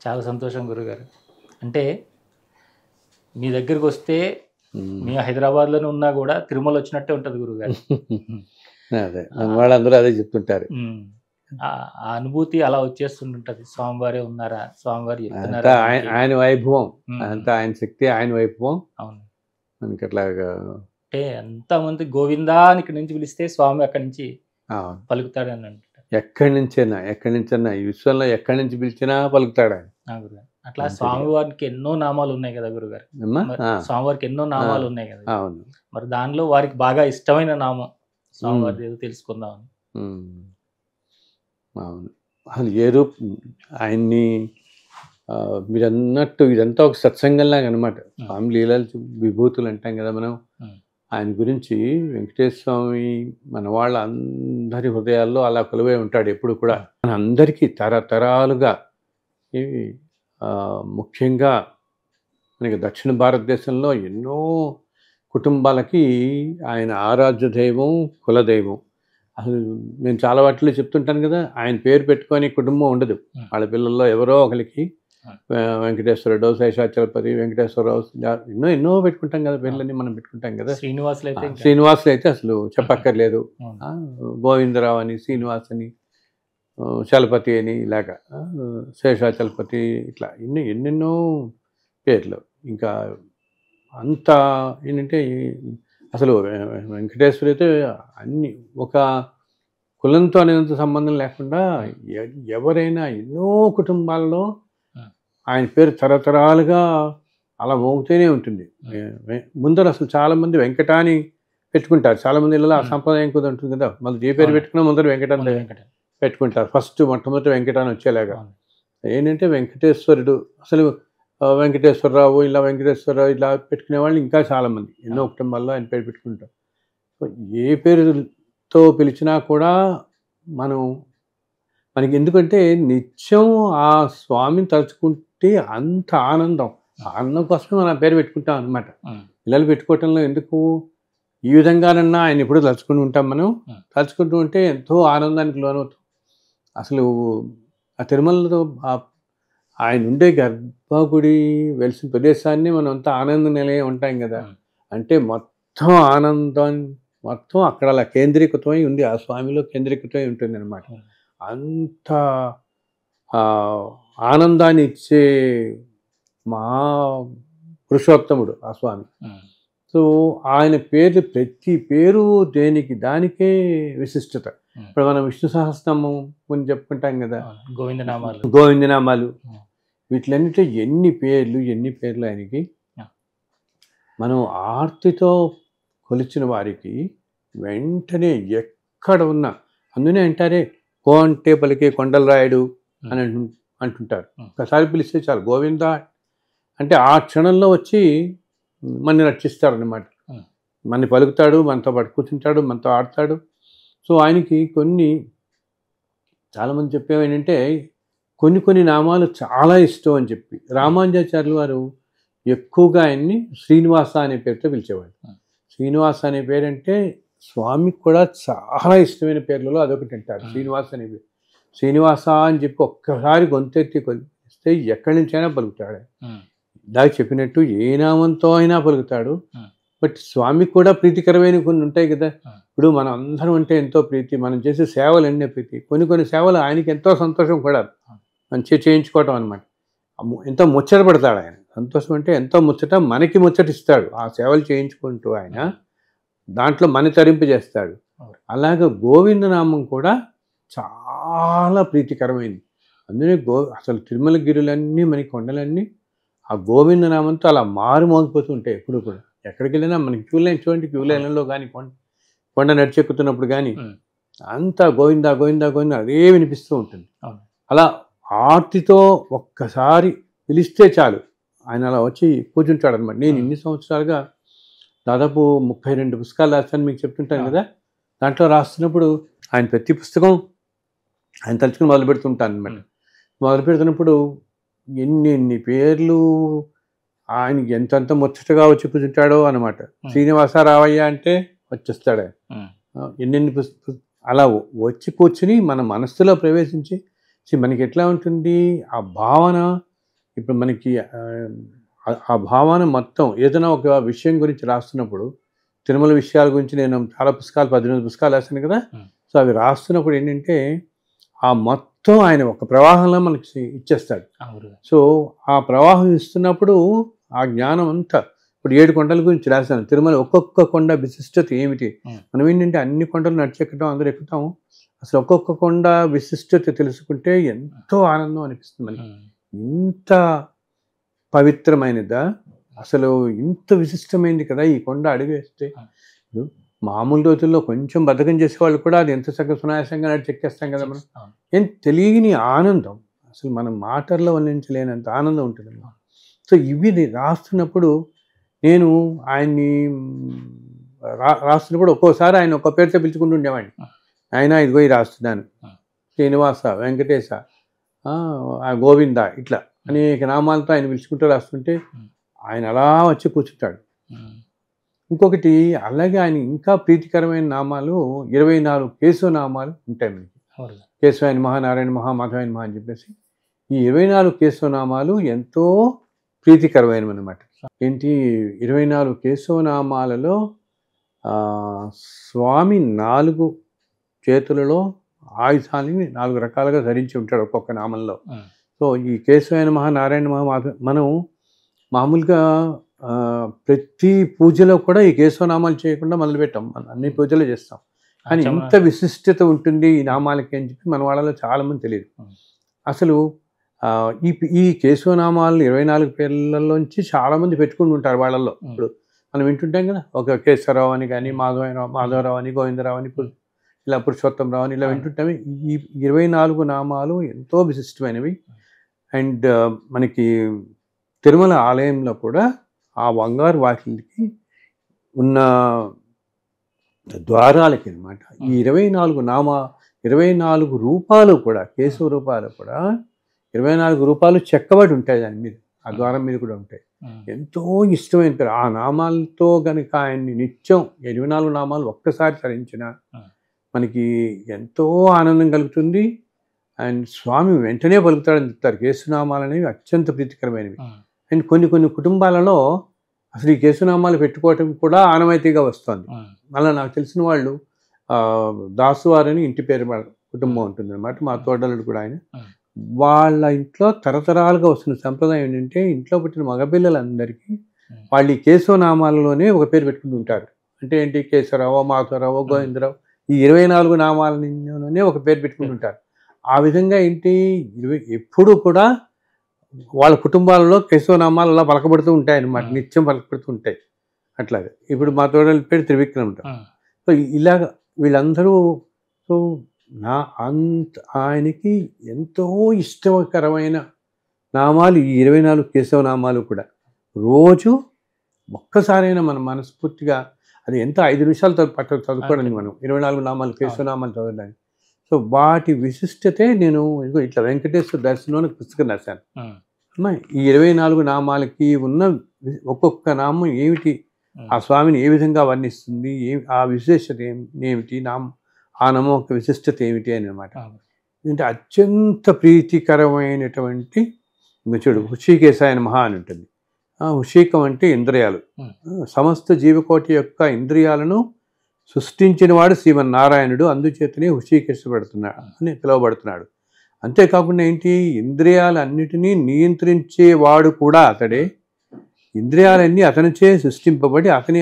చాలా సంతోషం గురుగారు. అంటే మీ దగ్గరికొస్తే మీ హైదరాబాద్‌లోనే ఉన్నా గూడా తిరుమల వచ్చినట్టే ఉంటది గురుగారు. హ్మ్. అదే మన వాళ్ళందరూ అదే చెప్తుంటారు. ఆ అనుభూతి అలా వచ్చేస్తుంటది. స్వామివారే ఉన్నారా? స్వామివారు అంతా చెప్తున్నారా ఆయన మనకి? ఆయన వైభవం, హ్మ్. అంతా ఆయన శక్తి, ఆయన వైభవం అవును. మనకి అట్లాగా. అంటే ఎంతమంది గోవిందా అని ఇక్కడి నుంచి పిలిస్తే స్వామి అక్కడి నుంచి అవును. పలుకుతాడని అంటారు. ఎక్కడి నుంచైనా ఈ విశ్వంలో ఎక్కడి నుంచి పిలిచినా పలుకుతాడు ఆయన. ఆ! గురుగారు. అట్లా అంతే కదా. స్వామివారికి ఎన్నో నామాలున్నాయి గదా గురుగారు. అమ్మా? మరి ఆ, స్వామివారికి ఎన్నో ఆ, నామాలున్నాయి గదా! అవును. మరి దానిలో వారికి బాగా ఇష్టమైన నామం స్వామివారిది ఏదో తెలుసుకుందామని. ఉమ్, అవును. అసలు ఏ రూప్ ఆయన్ని మీరన్నట్టు ఇదంతా ఒక సత్సంగంలాగా అనమాట. స్వామి లీలలు విభూతులు అంటాం కదా మనం. ఆయన గురించి వెంకటేశ్వర స్వామి మన వాళ్ళ అందరి హృదయాల్లో అలా కొలువై ఉంటాడు ఎప్పుడు కూడా. మన అందరికీ తరతరాలుగా ఇవి ముఖ్యంగా మనకి దక్షిణ భారతదేశంలో ఎన్నో కుటుంబాలకి ఆయన ఆరాధ్య దైవం, కులదైవం. అసలు నేను చాలా వాటిలో చెప్తుంటాను కదా, ఆయన పేరు పెట్టుకొని కుటుంబం ఉండదు. వాళ్ళ పిల్లల్లో ఎవరో ఒకరికి వెంకటేశ్వరుడు, శేషాచలపతి, వెంకటేశ్వరరావు, ఎన్నో ఎన్నో పెట్టుకుంటాం కదా, పేర్లన్నీ మనం పెట్టుకుంటాం కదా. శ్రీనివాసులు అయితే అసలు చెప్పక్కర్లేదు. గోవిందరావు అని, శ్రీనివాస్ అని, చలపతి అని, ఇలాగా శేషాచలపతి, ఇట్లా ఎన్నెన్నో పేర్లు. ఇంకా అంత ఏంటంటే అసలు వెంకటేశ్వరు అయితే అన్ని ఒక కులంతో అనేంత సంబంధం లేకుండా ఎవరైనా ఎన్నో కుటుంబాల్లో ఆయన పేరు తరతరాలుగా అలా మోగుతూనే ఉంటుంది. ముందర అసలు చాలామంది వెంకటాని పెట్టుకుంటారు. చాలామంది ఇళ్ళలో ఆ సంప్రదాయం కూడా ఉంటుంది కదా, మళ్ళీ ఏ పేరు పెట్టుకున్నా ముందర వెంకటాన్ని పెట్టుకుంటారు. ఫస్ట్ మొట్టమొదటి వెంకటాన్ని వచ్చేలాగా. ఏంటంటే వెంకటేశ్వరుడు అసలు వెంకటేశ్వరరావు, ఇలా వెంకటేశ్వరరావు ఇలా పెట్టుకునే వాళ్ళు ఇంకా చాలామంది ఎన్నో కుటుంబాల్లో ఆయన పేరు పెట్టుకుంటారు. సో ఏ పేరుతో పిలిచినా కూడా మనకి ఎందుకంటే నిత్యం ఆ స్వామిని తలుచుకుంటే అంత ఆనందం కోసమే మనం పేరు పెట్టుకుంటాం అనమాట. పిల్లలు పెట్టుకోవటంలో ఎందుకు, ఈ విధంగానన్నా ఆయన ఎప్పుడు తలుచుకుంటూ ఉంటాం. మనం తలుచుకుంటూ ఉంటే ఎంతో ఆనందానికి లోనవుతాం. అసలు ఆ తిరుమలలో ఆయన ఉండే గర్భగుడి వెలిసిన ప్రదేశాన్ని మనం అంతా ఆనంద నిలయం ఉంటాం కదా. అంటే మొత్తం ఆనందం మొత్తం అక్కడ అలా కేంద్రీకృతమై ఉంది, ఆ స్వామిలో కేంద్రీకృతమై ఉంటుంది అనమాట. అంత ఆనందాన్ని ఇచ్చే మహా పురుషోత్తముడు ఆ స్వామి. సో ఆయన పేరు, ప్రతి పేరు దానికే విశిష్టత. ఇప్పుడు మనం విష్ణు సహస్రనామం కొన్ని చెప్పుకుంటాం కదా, గోవిందనామాలు, వీటిలన్నింటిలో ఎన్ని పేర్లు ఆయనకి. మనం ఆర్తితో కొలిచిన వారికి వెంటనే ఎక్కడ ఉన్నా, అందునే అంటారే కో అంటే పలికే కొండలరాయుడు అని అంటుంటారు. ఒకసారి పిలిస్తే చాలు గోవింద అంటే ఆ క్షణంలో వచ్చి మనని రక్షిస్తాడనమాట. మనని పలుకుతాడు, మనతో పాటు కూర్చుంటాడు, మనతో ఆడతాడు. సో ఆయనకి చాలామంది చెప్పేవి ఏంటంటే కొన్ని నామాలు చాలా ఇష్టం అని చెప్పి. రామానుజాచార్యులు వారు ఎక్కువగా ఆయన్ని శ్రీనివాస అనే పేరుతో పిలిచేవాడు. శ్రీనివాస అనే పేరంటే స్వామికి కూడా చాలా ఇష్టమైన పేర్లలో అదొకటి అంటారు, శ్రీనివాస అనే పేరు. శ్రీనివాస అని చెప్పి ఒక్కసారి గొంతెత్తి కొలిస్తే ఎక్కడి నుంచైనా పలుకుతాడు. ఇందాక చెప్పినట్టు ఏ నామంతో అయినా పలుకుతాడు. బట్ స్వామికి కూడా ప్రీతికరమైన కొన్ని ఉంటాయి కదా. ఇప్పుడు మనం అందరం అంటే ఎంతో ప్రీతి, మనం చేసే సేవలు ఎన్నే ప్రీతి. కొన్ని సేవలు ఆయనకి ఎంతో సంతోషం కూడా, మంచిగా చేయించుకోవటం అనమాట. ఎంతో ముచ్చట పడతాడు ఆయన. సంతోషం అంటే ఎంతో ముచ్చట, మనకి ముచ్చటిస్తాడు ఆ సేవలు చేయించుకుంటూ. ఆయన దాంట్లో మన తరింపు చేస్తాడు. అలాగే గోవిందనామం కూడా చాలా ప్రీతికరమైంది. అందుకే అసలు తిరుమలగిరులన్నీ, మనకి కొండలన్నీ ఆ గోవిందనామంతో అలా మారుమోగిపోతూ ఉంటాయి ఎప్పుడు కూడా. ఎక్కడికి వెళ్ళినా మనకి క్యూ లైన్లో కానీ కొండ నడిచెక్కుతున్నప్పుడు కానీ అంతా గోవిందా గోవిందా గోవిందా అదే వినిపిస్తూ ఉంటుంది. అలా ఆర్తితో ఒక్కసారి పిలిస్తే చాలు ఆయన అలా వచ్చి కూర్చుంటాడు అనమాట. నేను ఇన్ని సంవత్సరాలుగా దాదాపు 32 పుస్తకాలు రాస్తాను మీకు చెప్తుంటాను కదా. దాంట్లో రాస్తున్నప్పుడు ఆయన ప్రతి పుస్తకం ఆయన తలుచుకుని మొదలు పెడుతుంటాను అనమాట. మొదలు పెడుతున్నప్పుడు ఎన్ని పేర్లు ఆయనకి ఎంతంత ముచ్చటగా వచ్చి కూర్చుంటాడో అనమాట. శ్రీనివాస రావయ్య అంటే వచ్చేస్తాడు ఆయన. ఎన్నెన్ని అలా వచ్చి కూర్చుని మన మనస్సులో ప్రవేశించి మనకి ఎట్లా ఉంటుంది ఆ భావన, ఇప్పుడు మనకి ఆ భావన మొత్తం ఏదైనా ఒక విషయం గురించి రాస్తున్నప్పుడు తిరుమల విషయాల గురించి నేను చాలా పుస్తకాలు 18 పుస్తకాలు రాశాను కదా. సో అవి రాస్తున్నప్పుడు ఏంటంటే ఆ మొత్తం ఆయన ఒక ప్రవాహంలో మనకి ఇచ్చేస్తాడు. సో ఆ ప్రవాహం ఇస్తున్నప్పుడు ఆ జ్ఞానం అంతా ఇప్పుడు 7 కొండల గురించి రాశాను. తిరుమల ఒక్కొక్క కొండ విశిష్టత ఏమిటి, మనం ఏంటంటే అన్ని కొండలు నడిచెక్కడం అందరూ ఎక్కుతాము, అసలు ఒక్కొక్క కొండ విశిష్టత తెలుసుకుంటే ఎంతో ఆనందం అనిపిస్తుంది మనకి. ఇంత పవిత్రమైనదా, అసలు ఇంత విశిష్టమైనది కదా ఈ కొండ అడుగు వేస్తే. మామూలు రోజుల్లో కొంచెం బద్ధకం చేసేవాళ్ళు కూడా అది ఎంత చక్కగా సునాయాసంగా నడిచెక్కేస్తాం కదా మనం. ఏం తెలియని ఆనందం, అసలు మనం మాటల్లో వర్ణించలేనంత ఆనందం ఉంటుంది. సో ఇవి రాస్తున్నప్పుడు నేను ఆయన్ని రాస్తున్నప్పుడు ఒక్కోసారి ఆయన ఒక్క పేరుతో పిలుచుకుంటూ ఉండేవాడిని. ఆయన ఇదిగో రాస్తున్నాను, శ్రీనివాస, వెంకటేశ, గోవింద, ఇట్లా అనేక నామాలతో ఆయన పిలుచుకుంటూ రాస్తుంటే ఆయన అలా వచ్చి కూర్చుంటాడు. ఇంకొకటి అలాగే ఆయన ఇంకా ప్రీతికరమైన నామాలు 24 కేశవ నామాలు ఉంటాయి మనకి. కేశవాయన మహా, నారాయణ మహా, మాధవాయన మహా అని చెప్పేసి ఈ 24 కేశవ నామాలు ఎంతో ప్రీతికరమైనవి అన్నమాట. ఏంటి 24 కేశవ నామాలలో స్వామి 4 చేతులలో ఆయుధాలని 4 రకాలుగా ధరించి ఉంటాడు ఒక్కొక్క నామంలో. సో ఈ కేశవాయన మహా, నారాయణ మహా, మాధవ, మనం మామూలుగా ప్రతి పూజలో కూడా ఈ కేశవనామాలు చేయకుండా మొదలుపెట్టాం, అన్ని పూజలు చేస్తాం. కానీ ఇంత విశిష్టత ఉంటుంది ఈ నామాలకి అని చెప్పి మన వాళ్ళలో చాలామంది తెలియదు. అసలు ఈ కేశవనామాలు 24 పేర్లలోంచి చాలామంది పెట్టుకుని ఉంటారు వాళ్ళల్లో. ఇప్పుడు మనం వింటుంటాం కదా, ఒక కేశవరావు అని కానీ, మాధవరావు అని, గోవిందరావు అని, ఇలా పురుషోత్తమరావు అని ఇలా వింటుంటామే. ఈ 24 నామాలు ఎంతో విశిష్టమైనవి. అండ్ మనకి తిరుమల ఆలయంలో కూడా ఆ బంగారు వాకిలికి ఉన్న ద్వారాలకి అనమాట ఈ 24 రూపాలు కూడా, కేశవ రూపాలు కూడా 24 రూపాలు చెక్కబడి ఉంటాయి దాని మీద, ఆ ద్వారం మీద కూడా ఉంటాయి. ఎంతో ఇష్టమైన పేరు. ఆ నామాలతో కనుక ఆయన్ని నిత్యం 24 నామాలు ఒక్కసారి చరించిన మనకి ఎంతో ఆనందం కలుగుతుంది. అండ్ స్వామి వెంటనే పలుకుతాడని చెప్తారు. కేశవనామాలు అనేవి అత్యంత ప్రీతికరమైనవి. అండ్ కొన్ని కుటుంబాలలో అసలు ఈ కేశవనామాలు పెట్టుకోవటం కూడా ఆనవాయితీగా వస్తుంది. అలా నాకు తెలిసిన వాళ్ళు దాసువారని ఇంటి పేరు కుటుంబం ఉంటుంది అనమాట. మా తోడలుడు కూడా ఆయన. వాళ్ళ ఇంట్లో తరతరాలుగా వస్తున్న సంప్రదాయం ఏంటంటే ఇంట్లో పుట్టిన మగపిల్లలందరికీ వాళ్ళు ఈ కేశవనామాలలోనే ఒక పేరు పెట్టుకుంటుంటారు. అంటే ఏంటి, కేశవరావు, మాధవరావు, గోవిందరావు, ఈ 24 నామాలలోనే ఒక పేరు పెట్టుకుంటుంటారు. ఆ విధంగా ఏంటి ఎప్పుడు కూడా వాళ్ళ కుటుంబాలలో కేశవనామాలు అలా పలకబడుతూ ఉంటాయి అన్నమాట, నిత్యం పలకబడుతూ ఉంటాయి. అట్లాగే ఇప్పుడు మా తోడల పేరు త్రివిక్రమ్. సో ఇలాగ వీళ్ళందరూ సో ఆయనకి ఎంతో ఇష్టకరమైన నామాలు ఈ 24 కేశవ నామాలు కూడా. రోజు ఒక్కసారైనా మనం మనస్ఫూర్తిగా, అది ఎంత 5 నిమిషాలతో చదువుకోవడానికి మనం 24 నామాలు కేశవనామాలు చదవడానికి. సో వాటి విశిష్టతే నేను ఇట్లా వెంకటేశ్వర దర్శనం పుస్తకం రాశాను. ఈ 24 నామాలకి ఉన్న ఒక్కొక్క నామం ఏమిటి, ఆ స్వామిని ఏ విధంగా వర్ణిస్తుంది, ఆ విశేషత ఏమిటి, ఆ నామం యొక్క విశిష్టత ఏమిటి అని అనమాట. అంటే అత్యంత ప్రీతికరమైనటువంటి చూడు, హృషికేశాయన మహా అని ఉంటుంది. హృషికం అంటే ఇంద్రియాలు. సమస్త జీవకోటి యొక్క ఇంద్రియాలను సృష్టించిన వాడు శ్రీమన్నారాయణుడు, అందుచేతనే హృషికేశపడుతున్నాడు అని పిలువబడుతున్నాడు. అంతేకాకుండా ఏంటి, ఇంద్రియాలన్నిటినీ నియంత్రించేవాడు కూడా అతడే. ఇంద్రియాలన్నీ అతనిచే సృష్టింపబడి అతని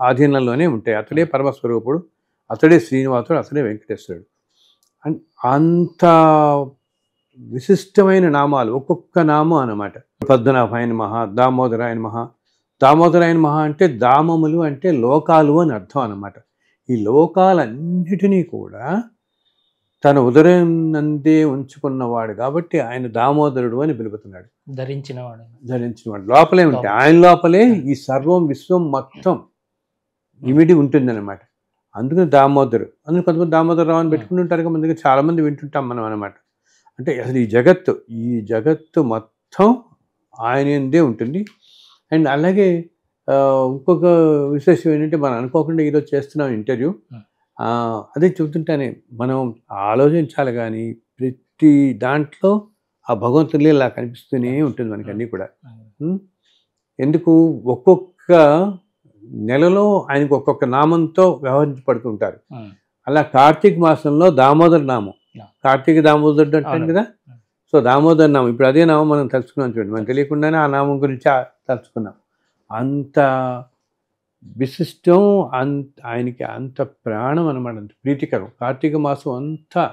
ఆధీనంలోనే ఉంటాయి. అతడే పరమస్వరూపుడు, అతడే శ్రీనివాసుడు, అతడే వెంకటేశ్వరుడు. అంత విశిష్టమైన నామాలు ఒక్కొక్క నామం అన్నమాట. పద్మనాభాయన మహా, దామోదరాయన మహా. దామోదరాయన మహా అంటే దామములు అంటే లోకాలు అని అర్థం అన్నమాట. ఈ లోకాలన్నిటినీ కూడా తన ఉదరం నందే ఉంచుకున్నవాడు కాబట్టి ఆయన దామోదరుడు అని పిలుపుతున్నాడు. ధరించినవాడు లోపలే ఉంటాయి, ఆయన లోపలే ఈ సర్వం విశ్వం మొత్తం ఇమిడి ఉంటుందన్నమాట. అందుకని దామోదరు. అందుకని కొంతమంది దామోదరరావు అని పెట్టుకుని ఉంటారు కదా, మందిగా చాలామంది వింటుంటాం మనం అనమాట. అంటే అసలు ఈ జగత్తు మొత్తం ఆయనందే ఉంటుంది. అండ్ అలాగే ఇంకొక విశేషం ఏంటంటే, మనం అనుకోకుండా ఈరోజు చేస్తున్నాం ఇంటర్వ్యూ, అదే చెబుతుంటానే మనం ఆలోచించాలి. కానీ ప్రతి దాంట్లో ఆ భగవంతుని ఇలా కనిపిస్తూనే ఉంటుంది మనకి అన్నీ కూడా. ఎందుకు ఒక్కొక్క నెలలో ఆయనకు ఒక్కొక్క నామంతో వ్యవహరించబడుతుంటారు. అలా కార్తీక మాసంలో దామోదర నామం, కార్తీక దామోదరుడు అంటాం కదా. సో దామోదర నామం, ఇప్పుడు అదే నామం మనం తలుచుకున్నాం చూడండి. మనం తెలియకుండానే ఆ నామం గురించి తలుచుకున్నాం. అంత విశిష్టం, ఆయనకి అంత ప్రాణం అనమాట, అంత ప్రీతికరం. కార్తీక మాసం అంతా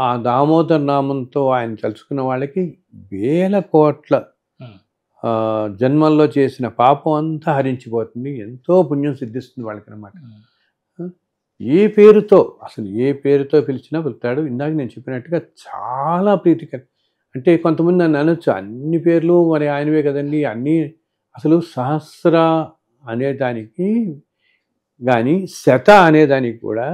ఆ దామోదర నామంతో ఆయన తలుచుకున్న వాళ్ళకి వేల కోట్ల జన్మల్లో చేసిన పాపం అంతా హరించిపోతుంది, ఎంతో పుణ్యం సిద్ధిస్తుంది వాళ్ళకి అనమాట. ఏ పేరుతో, అసలు ఏ పేరుతో పిలిచినా పిలుతాడు. ఇందాక నేను చెప్పినట్టుగా చాలా ప్రీతికరం. అంటే కొంతమంది నన్ను అనొచ్చు, అన్ని పేర్లు మరి ఆయనవే కదండి అన్నీ. అసలు సహస్ర అనేదానికి కానీ శత అనేదానికి కూడా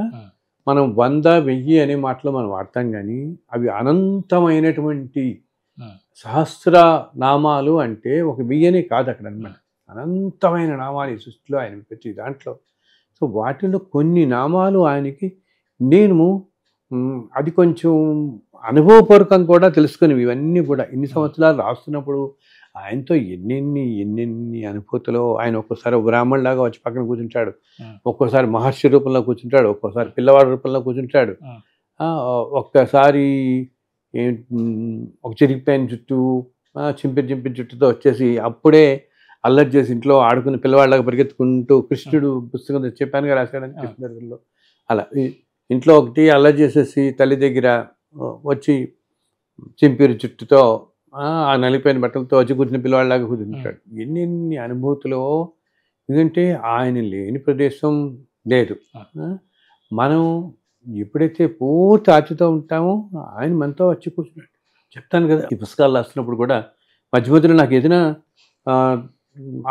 మనం 100, 1000 అనే మాటలు మనం వాడతాం, కానీ అవి అనంతమైనటువంటి సహస్ర నామాలు. అంటే ఒక 1000 కాదు అక్కడ అనమాట, అనంతమైన నామాలు ఈ సృష్టిలో ఆయన ప్రతి దాంట్లో. సో వాటిలో కొన్ని నామాలు ఆయనకి నేను అది కొంచెం అనుభవపూర్వకం కూడా తెలుసుకునేవి. ఇవన్నీ కూడా ఇన్ని సంవత్సరాలు రాస్తున్నప్పుడు ఆయనతో ఎన్నెన్ని అనుభూతులు. ఆయన ఒక్కోసారి బ్రాహ్మణులాగా వచ్చి పక్కన కూర్చుంటాడు, ఒక్కోసారి మహర్షి రూపంలో కూర్చుంటాడు, ఒక్కోసారి పిల్లవాడి రూపంలో కూర్చుంటాడు, ఒక్కసారి ఒక చిరిగిపోయిన జుట్టు, చింపి జుట్టుతో వచ్చేసి అప్పుడే అల్లరి చేసి ఇంట్లో ఆడుకుని పిల్లవాళ్ళగా పరిగెత్తుకుంటూ కృష్ణుడు పుస్తకం చెప్పానుగా రాశాడని కృష్ణుడిలో అలా ఇంట్లో ఒకటి అల్లరి చేసేసి తల్లి దగ్గర వచ్చి చింపిరి జుట్టుతో ఆ నలిపోయిన బట్టలతో వచ్చి కూర్చుని పిల్లవాళ్ళలాగా కూర్చుంటాడు. ఎన్ని అనుభూతులు. ఎందుకంటే ఆయన లేని ప్రదేశం లేదు. మనం ఎప్పుడైతే పూర్తి ఆర్తితో ఉంటామో ఆయన మనతో వచ్చి కూర్చున్నాడు. చెప్తాను కదా, ఈ పుస్తకాలు రాస్తున్నప్పుడు కూడా మధ్య మధ్యలో నాకు ఏదైనా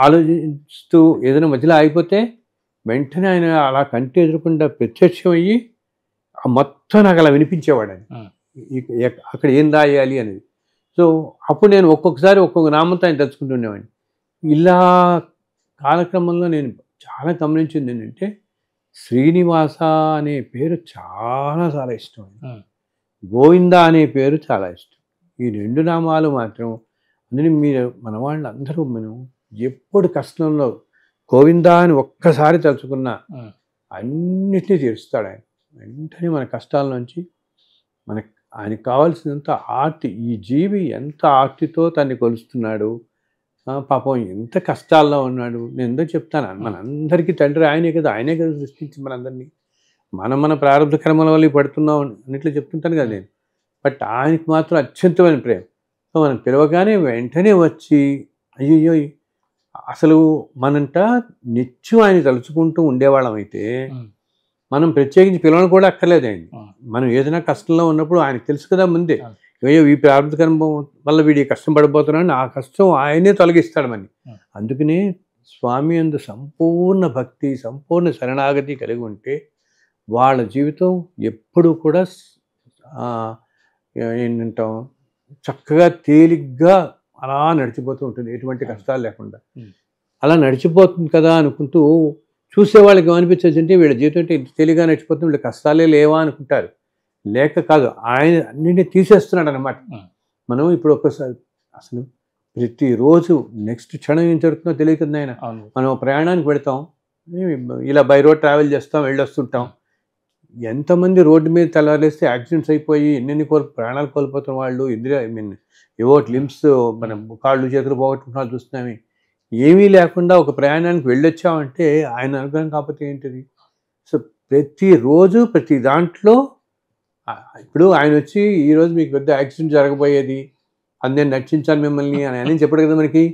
ఆలోచిస్తూ ఏదైనా మధ్యలో ఆగిపోతే వెంటనే ఆయన అలా కంటి ఎదురకుండా ప్రత్యక్షం అయ్యి మొత్తం నాకు అలా వినిపించేవాడు ఆయన, అక్కడ ఏం రాయాలి అనేది. సో అప్పుడు నేను ఒక్కొక్కసారి ఒక్కొక్క నామంతో ఆయన తెలుసుకుంటుండేవాడిని. ఇలా కాలక్రమంలో నేను చాలా గమనించింది ఏంటంటే శ్రీనివాస అనే పేరు చాలా ఇష్టం, గోవింద అనే పేరు చాలా ఇష్టం. ఈ 2 నామాలు మాత్రం అందుని మీరు మన వాళ్ళందరూ మనం ఎప్పుడు కష్టంలో గోవింద అని ఒక్కసారి తలుచుకున్నా అన్నిటినీ తీరుస్తాడు ఆయన. వెంటనే మన కష్టాల నుంచి మనకు ఆయనకు కావాల్సినంత ఆర్తి. ఈ జీవి ఎంత ఆర్తితో తన్ని కొలుస్తున్నాడు, పాపం ఎంత కష్టాల్లో ఉన్నాడు. నేను ఎందుకు చెప్తాను, మనందరికీ తండ్రి ఆయనే కదా, ఆయనే కదా సృష్టించి మనందరినీ. మన ప్రారంభ కర్మల వల్ల పడుతున్నాం అన్నిట్లో చెప్తుంటాను కదా నేను. బట్ ఆయనకు మాత్రం అత్యంతమైన ప్రేమ. సో మనం పిలవగానే వెంటనే వచ్చి అయ్యో అసలు మనంట నిత్యం ఆయన తలుచుకుంటూ ఉండేవాళ్ళం అయితే మనం ప్రత్యేకించి పిలవడం కూడా అక్కర్లేదు. ఆయన మనం ఏదైనా కష్టంలో ఉన్నప్పుడు ఆయనకు తెలుసు కదా ముందే, అయ్యో ఈ ప్రారంభ కర్మ వల్ల వీడి కష్టం పడిపోతున్నాడు, ఆ కష్టం ఆయనే తొలగిస్తాడు అని. అందుకనే స్వామి యందు సంపూర్ణ భక్తి, సంపూర్ణ శరణాగతి కలిగి ఉంటే వాళ్ళ జీవితం ఎప్పుడూ కూడా ఏంటంటాం చక్కగా తేలిగ్గా అలా నడిచిపోతూ ఉంటుంది, ఎటువంటి కష్టాలు లేకుండా. అలా నడిచిపోతుంది కదా అనుకుంటూ చూసేవాళ్ళకి ఏమనిపించచ్చు అంటే వీళ్ళ జీవితం అంటే ఇంత తేలిగా నడిచిపోతుంది, వీళ్ళ కష్టాలే లేవా అనుకుంటారు. లేక కాదు, ఆయన అన్నింటినీ తీసేస్తున్నాడు అనమాట. మనం ఇప్పుడు ఒక్కసారి అసలు ప్రతిరోజు నెక్స్ట్ క్షణం ఏం జరుగుతుందో తెలియదు కదా ఆయన. మనం ప్రయాణానికి పెడతాం, ఇలా బై రోడ్ ట్రావెల్ చేస్తాం, వెళ్ళొస్తుంటాం. ఎంతమంది రోడ్డు మీద తెల్లారేస్తే యాక్సిడెంట్స్ అయిపోయి ఎన్నెన్ని ప్రాణాలు కోల్పోతున్న వాళ్ళు, ఏవో లిమ్స్ మన కాళ్ళు చేతులు పోగొట్టుకుంటున్నా చూస్తున్నామే. ఏమీ లేకుండా ఒక ప్రయాణానికి వెళ్ళొచ్చామంటే ఆయన అనుగ్రహం కాకపోతే ఏంటిది. సో ప్రతిరోజు ప్రతి దాంట్లో ఇప్పుడు ఆయన వచ్చి ఈరోజు మీకు పెద్ద యాక్సిడెంట్ జరగబోయేది, నేను రక్షించాను మిమ్మల్ని అని చెప్పడు కదా మనకి.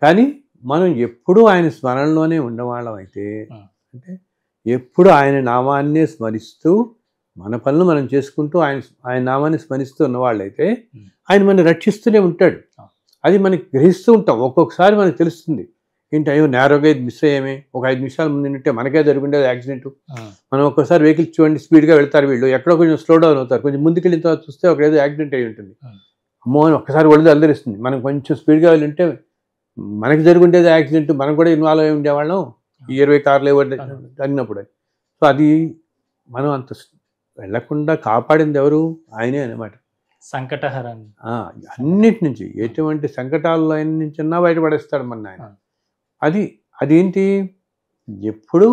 కానీ మనం ఎప్పుడూ ఆయన స్మరణలోనే ఉండవాళ్ళం అయితే, అంటే ఎప్పుడు ఆయన నామాన్నే స్మరిస్తూ మన పనులు మనం చేసుకుంటూ ఆయన నామాన్ని స్మరిస్తూ ఉన్నవాళ్ళైతే ఆయన మనం రక్షిస్తూనే ఉంటాడు. అది మనకి గ్రహిస్తూ ఉంటాం. ఒక్కొక్కసారి మనకు తెలుస్తుంది ఏంటి, అయ్యో నేరోగా ఇది మిస్ అయ్యామే, ఒక 5 నిమిషాల ముందు ఉంటే మనకే జరుగుండేది యాక్సిడెంట్. మనం ఒక్కోసారి వెహికల్స్ చూడండి స్పీడ్గా వెళ్తారు, వీళ్ళు ఎక్కడో కొంచెం స్లో డౌన్ అవుతారు, కొంచెం ముందుకెళ్ళిన తర్వాత చూస్తే ఒక ఏదో యాక్సిడెంట్ అయి ఉంటుంది. అమ్మో అని ఒక్కసారి ఒళ్ళు అల్లరిస్తుంది. మనం కొంచెం స్పీడ్గా వెళ్ళుంటే మనకి జరుగుండేది యాక్సిడెంట్, మనం కూడా ఇన్వాల్వ్ అయి ఉండేవాళ్ళం 20 కార్లు జరిగినప్పుడు. సో అది మనం అంత వెళ్లకుండా కాపాడింది ఎవరు, ఆయనే అనమాట. సంకటహరం. అన్నిటి నుంచి ఎటువంటి సంకటాల్లో నుంచిన్నా బయటపడేస్తాడు మన ఆయన. అది అదేంటి, ఎప్పుడు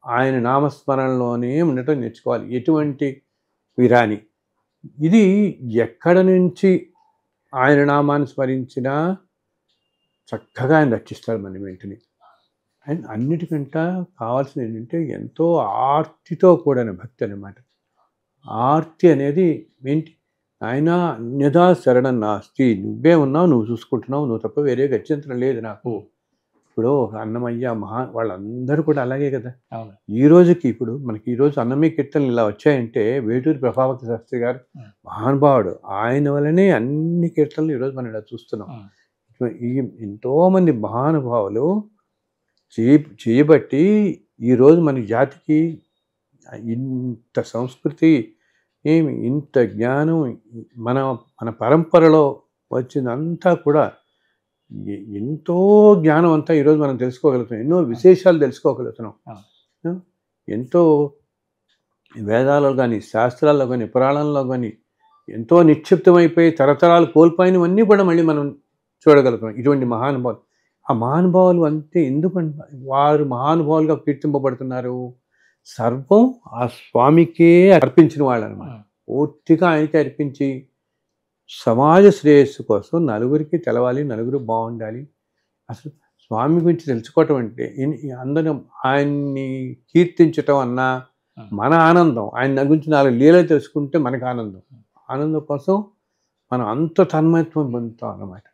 ఆయన నామస్మరణలోనే ఉండటం నేర్చుకోవాలి, ఎటువంటి విరాని. ఇది ఎక్కడ నుంచి ఆయన నామాన్ని స్మరించినా చక్కగా ఆయన రక్షిస్తాడు మన వెంటనే. అండ్ అన్నిటికంటే కావాల్సింది ఏంటంటే ఎంతో ఆర్తితో కూడిన భక్తి అన్నమాట. ఆర్తి అనేది ఏంటి, ఆయన అన్యదా శరణం నాస్తి, నువ్వే ఉన్నావు, నువ్వు చూసుకుంటున్నావు, నువ్వు తప్ప వేరే గత్యంతరం లేదు నాకు. ఇప్పుడు అన్నమయ్య వాళ్ళందరూ కూడా అలాగే కదా. ఈ రోజుకి ఇప్పుడు మనకి ఈరోజు అన్నమయ్య కీర్తనలు ఇలా వచ్చాయంటే వేటూరి ప్రభావతి శాస్త్రి గారు మహానుభావుడు, ఆయన వల్లనే అన్ని కీర్తనలు ఈరోజు మనం ఇలా చూస్తున్నాం. ఈ ఎంతోమంది మహానుభావులు చేయబట్టి ఈరోజు మన జాతికి ఇంత సంస్కృతి, ఇంత జ్ఞానం, మన పరంపరలో వచ్చిందంతా కూడా ఎంతో జ్ఞానం అంతా ఈరోజు మనం తెలుసుకోగలుగుతున్నాం, ఎన్నో విశేషాలు తెలుసుకోగలుగుతున్నాం. ఎంతో వేదాల్లో కానీ, శాస్త్రాల్లో కానీ, పురాణాల్లో కానీ ఎంతో నిక్షిప్తమైపోయి తరతరాలు కోల్పోయినవన్నీ కూడా మళ్ళీ మనం చూడగలుగుతున్నాం. ఇటువంటి మహానుభావులు, ఆ మహానుభావులు అంతే ఎందుకంటే వారు మహానుభావులుగా కీర్తింపబడుతున్నారు, సర్వం ఆ స్వామికే అర్పించిన వాళ్ళు అనమాట. పూర్తిగా ఆయనకే అర్పించి సమాజ శ్రేయస్సు కోసం నలుగురికి తెలవాలి, నలుగురు బాగుండాలి. అసలు స్వామి గురించి తెలుసుకోవటం అంటే అందరం ఆయన్ని కీర్తించటం అన్నా మన ఆనందం, ఆయన గురించి 4 లీలలు తెలుసుకుంటే మనకు ఆనందం. ఆనందం కోసం మనం అంత తన్మయత్వం పొందుతాం అన్నమాట.